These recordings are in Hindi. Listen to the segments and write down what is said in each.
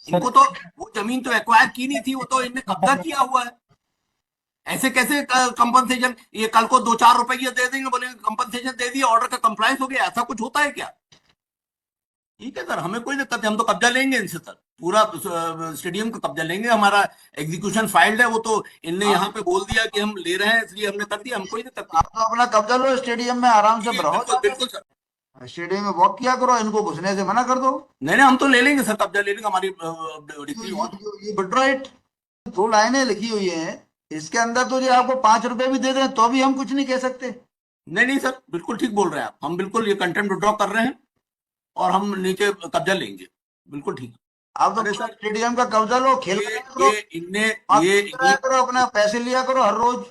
इनको तो वो जमीन तो एक्वायर की नहीं थी, वो तो इनने कब्जा किया हुआ है। ऐसे कैसे कंपनसेशन? ये कल को 2-4 रुपए दे देंगे, बोलेंगे कंपनसेशन दे दिया, ऑर्डर का कंप्लायंस हो गया। ऐसा कुछ होता है क्या? ठीक है सर, हमें कोई दिक्कत है, हम तो कब्जा लेंगे इनसे सर, पूरा स्टेडियम का कब्जा लेंगे। हमारा एग्जीक्यूशन फाइल्ड है, वो तो इनने आप यहाँ पे बोल दिया कि हम ले रहे हैं, इसलिए हमने कर दिया, हम कोई दिक्कत नहीं। आप तो अपना कब्जा लो, स्टेडियम में आराम से जी रहो बिल्कुल जाके। बिल्कुल सर। स्टेडियम में वॉक किया करो, इनको घुसने से मना कर दो। नहीं नहीं, हम तो ले लेंगे सर, कब्जा ले लेंगे, हमारी ये डिग्री ये ऑन। ये गुड राइट, दो लाइनें लिखी हुई हैं, इसके अंदर तो जो आपको 5 रुपए भी दे दें तो भी हम कुछ नहीं कह सकते। नहीं नहीं सर, बिल्कुल ठीक बोल रहे हैं आप, हम बिल्कुल ये कंटेम्प्ट विड्रॉ कर रहे हैं और हम नीचे कब्जा लेंगे। बिल्कुल ठीक। आप तो अरे पूरा सर, स्टेडियम का कब्जा लो, खेल ये कराया करो, ये इनने आप ये कराया करो, अपना पैसे लिया करो हर रोज,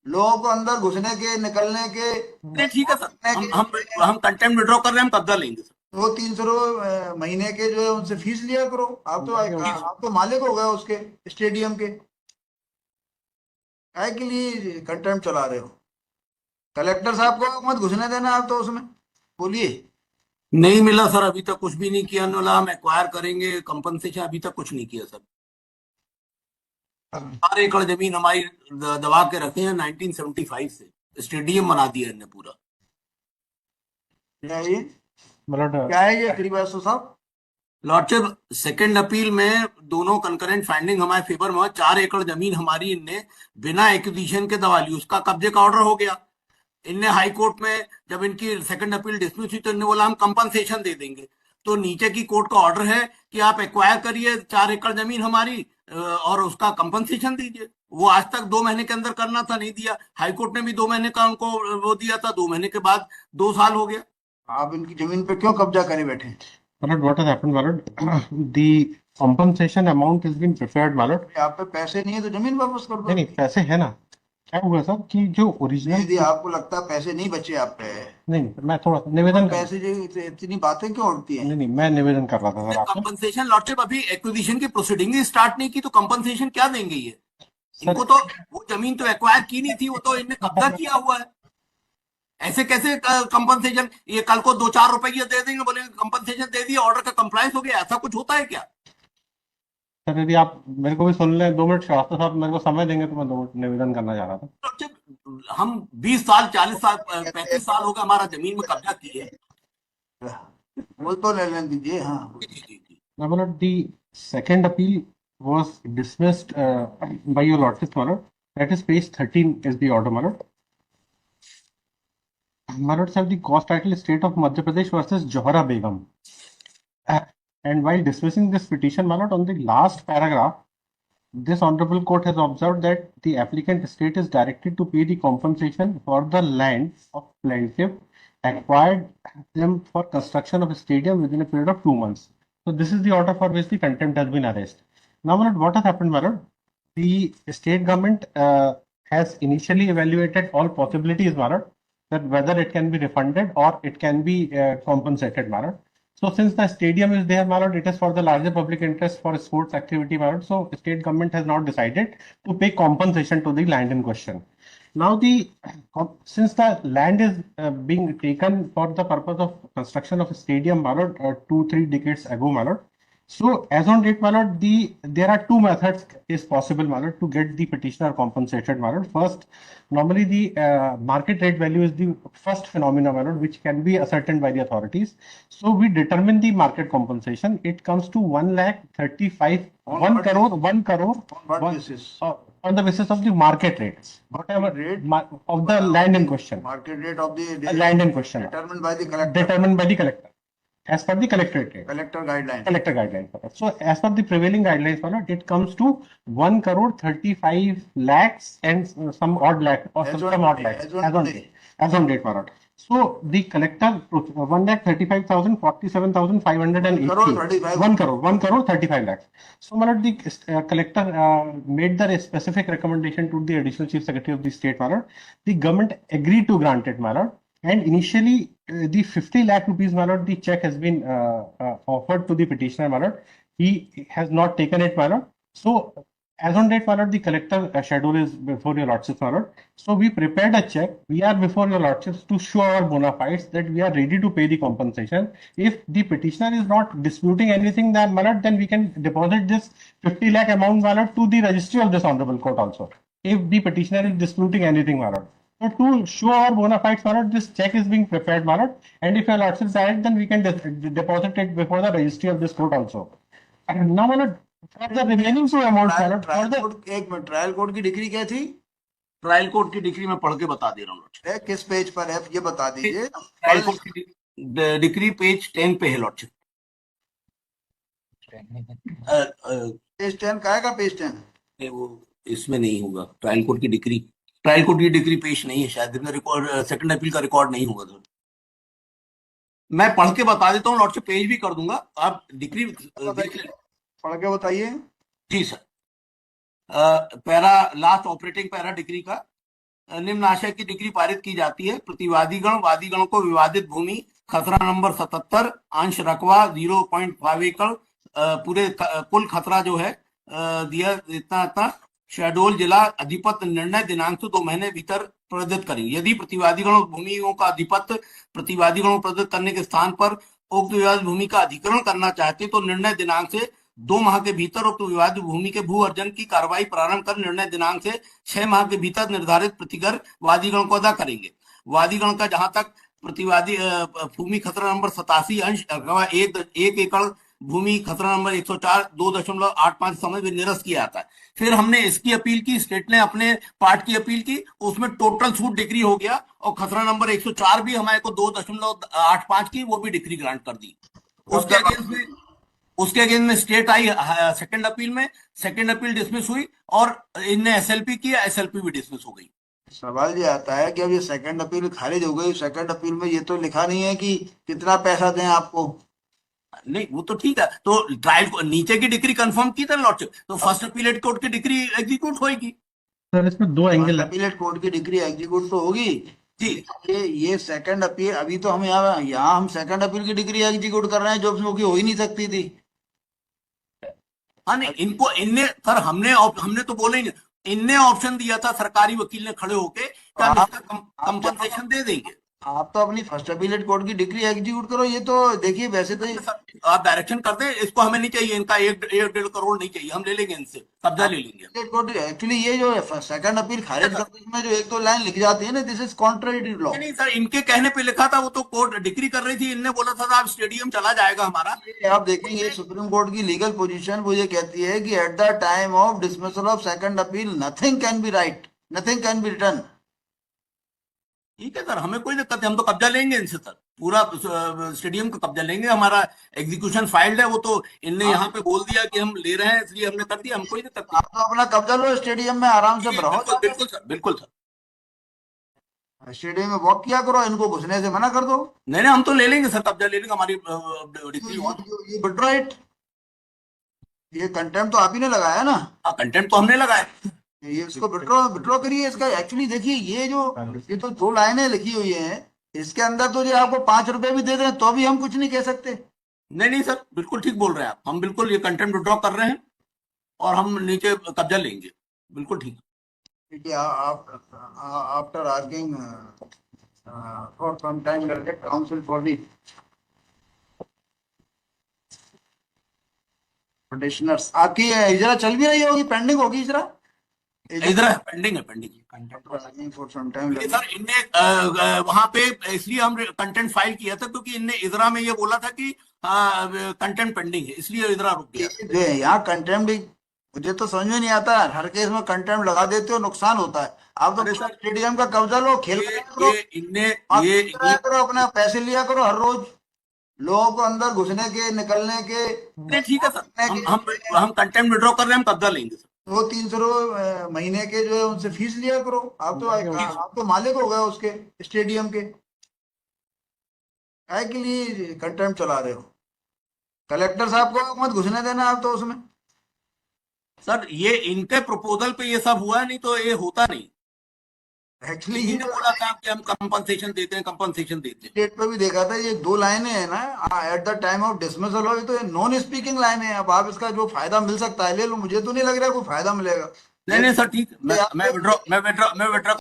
लोगों को अंदर घुसने के, निकलने के, नहीं ठीक है सर, करने हम हम के। हम कंटेम्प्ट विड्रॉ कर रहे हैं, हम कब्जा लेंगे सर। 200-300 महीने के जो है उनसे फीस लिया करो। जी आप तो मालिक हो गए उसके, स्टेडियम के। काय के लिए कंटेम्प्ट चला रहे हो? कलेक्टर साहब को मत घुसने देना आप तो उसमें, बोलिए। नहीं मिला सर, अभी तक कुछ भी नहीं किया। बोला हम एक्वायर करेंगे कंपनसेशन, अभी तक कुछ नहीं किया सर। 4 एकड़ जमीन हमारी दबा के रखे हैं 1975 से, स्टेडियम बना दिया इनने पूरा। क्या है ये? मतलब क्या है ये श्रीवास्तव साहब? लॉर्डशिप, सेकंड अपील में दोनों कंकरेंट फाइंडिंग हमारे फेवर में हुआ। 4 एकड़ जमीन हमारी इनने बिना एक्विजिशन के दबा ली, उसका कब्जे का ऑर्डर हो गया। इनने हाई कोर्ट में जब इनकी सेकंड अपील डिसमिस हुई तो इन्होंने बोला हम कंपनसेशन दे देंगे। तो नीचे की कोर्ट का ऑर्डर है कि आप एक्वायर करिए 4 एकड़ जमीन हमारी, और उसका कंपनसेशन दीजिए। वो आज तक 2 महीने के अंदर करना था, नहीं दिया। हाई कोर्ट ने भी 2 महीने का उनको वो दिया था, 2 महीने के बाद 2 साल हो गया। आप इनकी जमीन पे क्यों कब्जा करे बैठे? what has happened, Malad? The compensation amount has been prepared, Malad. आप पे पैसे नहीं है तो जमीन वापस कर दो नहीं नहीं, इनकी। पैसे है ना। क्या हुआ सर कि जो ओरिजिनल, यदि आपको लगता है पैसे नहीं बचे आप पे, नहीं नहीं, मैं थोड़ा निवेदन कर, पैसे जो इतनी बातें क्यों उड़ती हैं? नहीं नहीं, मैं निवेदन कर रहा था सर आपसे। कंपनसेशन लॉर्डशिप, अभी एक्विजिशन की प्रोसीडिंग ही स्टार्ट नहीं की तो कंपनसेशन क्या देंगे ये? सर इनको तो वो जमीन तो एक्वायर की नहीं थी, वो तो इनने कब्जा किया हुआ है। ऐसे कैसे कंपनसेशन? ये कल को 2-4 रुपए दे देंगे, बोलेंगे कंपनसेशन दे दिया, ऑर्डर का कंप्लायंस हो गया। ऐसा कुछ होता है क्या? सर यदि आप मेरे को भी सुन लें 2 मिनट, श्रीवास्तव साहब मेरे को समय देंगे तो मैं 2 मिनट निवेदन करना चाह रहा था। हम 20 साल, 40 साल, 35 साल हो गए हमारा जमीन में कब्जा किए। वो तो ले लेने दीजिए, हाँ। जी जी जी जी। Now, my lord, the second appeal was dismissed by your lordship, my lord. That is page 13 is the order, my lord. My lord, sir, the cause title is State of Madhya Pradesh versus Johara Begum. And while dismissing this petition, my lord, on the last paragraph, this honorable court has observed that the applicant state is directed to pay the compensation for the land of plaintiff acquired them for construction of a stadium within a period of 2 months. So this is the order for which the contempt has been arrested. Now, my lord, what has happened, my lord? The state government has initially evaluated all possibilities, my lord, that whether it can be refunded or it can be compensated, my lord. So since the stadium is there, my lord, it is for the larger public interest for sports activity, my lord. So state government has now decided to pay compensation to the land in question. Now since the land is being taken for the purpose of construction of a stadium, my lord, 2-3 decades ago, my lord. So as on date, my lord, there are two methods is possible, my lord, to get the petitioner compensated, my lord. First, normally the market rate value is the first phenomena, my lord, which can be ascertained by the authorities. So we determine the market compensation. It comes to 1,35,000, On 1 what crore, 1 crore, what one, basis? on the basis of the market rates, whatever Rate of the land in question, market rate of the land in question, determined by the collector, determined by the collector, as per the collectorate rate. collector guideline. Collector guidelines. So as per the prevailing guidelines, it comes to 1 crore 35 lakhs and some odd lakh or As some on odd today, lakhs as on as on today. date. As on date, my lord. So the collector 1,35,047,580. 1 crore 35. 1 crore 35 lakhs. So my lord, the collector made the specific recommendation to the additional chief secretary of the state, my lord. The government agreed to grant it, my lord. And initially, the 50 lakh rupees, my lord, the check has been offered to the petitioner, my lord. He has not taken it, my lord. So as on date, my lord, the collector schedule is before your lordships, my lord. So we prepared a check. We are before your lordships to show our bona fides that we are ready to pay the compensation. If the petitioner is not disputing anything, then my lord, then we can deposit this 50 lakh amount, my lord, to the registry of this honorable court also. If the petitioner is disputing anything, my lord. So to show our bona fides, my lord, this check is being prepared, my lord. And if your lordships direct, then we can deposit it before the registry of this court also. And now, my lord, for the remaining two amounts, my lord, for trial the court, एक मिनट, ट्रायल कोर्ट की डिग्री क्या थी? ट्रायल कोर्ट की डिग्री मैं पढ़ के बता दे रहा हूँ। किस पेज पर है ये बता दीजिए। ट्रायल कोर्ट की डिग्री पेज 10 पे है लॉर्डशिप। पेज 10 का है का पेज 10? वो इसमें नहीं होगा। ट्रायल कोर्ट की डिग्री, ट्रायल कोर्ट की डिग्री पेश नहीं है शायद, रिकॉर्ड सेकंड अपील का रिकॉर्ड नहीं होगा सर। मैं पढ़ के बता देता हूँ लॉर्डशिप, पेज भी कर दूंगा, आप डिग्री देख लें। पढ़ के बताइए। जी sir. Para last operating para degree का निम्न आशय की डिग्री पारित की जाती है। प्रतिवादीगण वादीगण को विवादित भूमि खतरा नंबर 77 अंश रकबा 0.5 एकड़ पूरे कुल खतरा जो है दिया इतना इतना शहडोल जिला अधिपत निर्णय दिनांक से 2 महीने भीतर प्रदत्त करेंगे। यदि प्रतिवादीगणों भूमियों का अधिपत प्रतिवादीगणों प्रदत्त करने के स्थान पर उक्त विवादित भूमि का अधिग्रहण करना चाहते तो निर्णय दिनांक से 2 माह के भीतर उक्त विवादित भूमि के भू अर्जन की कार्रवाई प्रारंभ कर निर्णय दिनांक से 6 माह के भीतर निर्धारित प्रतिकर वादीगण को अदा करेंगे। वादीगण का जहां तक प्रतिवादी भूमि खतरा नंबर 87 अंश एक एकड़ भूमि खतरा नंबर 104 2.85 समय में निरस्त किया जाता है। फिर हमने इसकी अपील की, स्टेट ने अपने पार्ट की अपील की, उसमें टोटल सूट डिग्री हो गया और खतरा नंबर 104 भी हमारे को 2.85 की वो भी डिग्री ग्रांट कर दी। उसके अगेंस्ट में स्टेट आई सेकंड अपील में, सेकंड अपील डिसमिस हुई और इनने एसएलपी किया, एसएलपी भी डिसमिस हो गई। सवाल ये आता है कि अब ये सेकंड अपील खारिज हो गई, सेकंड अपील में ये तो लिखा नहीं है कि कितना पैसा दें आपको। नहीं वो तो ठीक है, तो ट्रायल को नीचे की डिग्री कंफर्म की था लॉर्डशिप, तो फर्स्ट अपीलेट कोर्ट की डिग्री एग्जीक्यूट होगी। सर इसमें दो एंगल है। अपीलेट कोर्ट की डिग्री एग्जीक्यूट तो होगी जी। ये सेकंड अपील, अभी तो हम यहाँ हम सेकंड अपील की डिग्री एग्जीक्यूट कर रहे हैं जो उसमें हो ही नहीं सकती थी। हाँ नहीं, इनको इनने सर हमने तो बोले ही, इनने ऑप्शन दिया था सरकारी वकील ने खड़े होके कि हम इसका कंपनसेशन दे देंगे। आप तो अपनी फर्स्ट अपीलेट कोर्ट की डिग्री एग्जीक्यूट करो। ये तो देखिए वैसे तो आप डायरेक्शन कर दें, इसको हमें नहीं चाहिए, इनका 1.5 करोड़ नहीं चाहिए, हम ले लेंगे इनसे, कब्जा ले लेंगे। एक्चुअली ये जो सेकंड अपील खारिज करने में जो 1-2 लाइन लिख जाती है ना, this is contrary to law. नहीं सर, इनके कहने पे लिखा था, वो तो कोर्ट डिग्री कर रही थी, इनने बोला था आप स्टेडियम चला जाएगा हमारा। आप देखेंगे सुप्रीम कोर्ट की लीगल पोजीशन वो ये कहती है कि at the time of dismissal of second appeal nothing can be right, nothing can be return. ठीक है सर, हमें कोई दिक्कत है, हम तो कब्जा लेंगे इनसे सर, पूरा स्टेडियम का कब्जा लेंगे। हमारा एग्जीक्यूशन फाइल्ड है, वो तो इनने यहाँ पे बोल दिया कि हम ले रहे हैं इसलिए हमने कर दिया, हम कोई दिक्कत नहीं। आप तो अपना कब्जा लो, स्टेडियम में आराम से रहो। बिल्कुल सर, बिल्कुल सर। स्टेडियम में वॉक किया करो, इनको घुसने से मना कर दो। नहीं नहीं, हम तो ले लेंगे सर, कब्जा ले लेंगे, हमारी डिग्री। ये विड्रॉ, ये कंटेम्प्ट तो आप ही ने लगाया ना। कंटेंट तो हमने लगाया, ये इसको विड्रॉ करिए। इसका एक्चुअली देखिए ये तो 2 लाइनें लिखी हुई हैं, इसके अंदर तो जो आपको 5 रुपए भी दे दें तो भी हम कुछ नहीं कह सकते। नहीं नहीं सर, बिल्कुल ठीक बोल रहे हैं आप, हम बिल्कुल ये कंटेंट विड्रॉ कर रहे हैं और हम नीचे कब्जा लेंगे, बिल्कुल ठीक। After arguing for some time counsel for the petitioners, आपकी इजरा चल भी रही होगी, पेंडिंग होगी इजरा? इधर पेंडिंग है, pending for some time. Sir इनने वहां पे इसलिए हम कंटेंट फाइल किया था क्योंकि इनने इधरा में ये बोला था कि कंटेंट पेंडिंग है, इसलिए इधरा रुक गया। यहाँ कंटेम्प्ट मुझे तो समझ में नहीं आता, हर केस में कंटेम्प्ट लगा देते हो, नुकसान होता है। आप तो स्टेडियम का कब्जा लो, खेल करो, अपना पैसे लिया करो हर रोज, लोगों को अंदर घुसने के निकलने के। ठीक है सर, हम कंटेम्प्ट विड्रॉ कर रहे हैं, हम कब्जा लेंगे सर। वो 300 महीने के जो है उनसे फीस लिया करो। आप तो मालिक हो गए उसके स्टेडियम के, काय के लिए कंटेम्प्ट चला रहे हो? कलेक्टर साहब को मत घुसने देना आप तो उसमें। सर ये इनके प्रपोजल पे ये सब हुआ, नहीं तो ये होता नहीं। एक्चुअली किसी ये ने बोला था कि हम कंपनसेशन देते हैं, कंपनसेशन देते हैं। डेट पे भी देखा था, ये दो लाइनें हैं ना, at the time of dismissal हो, ये तो नॉन स्पीकिंग लाइन है। अब आप इसका जो फायदा मिल सकता है ले लो, मुझे तो नहीं लग रहा कोई फायदा मिलेगा। नहीं नहीं जैसे सर, ठीक, मैं विड्रॉ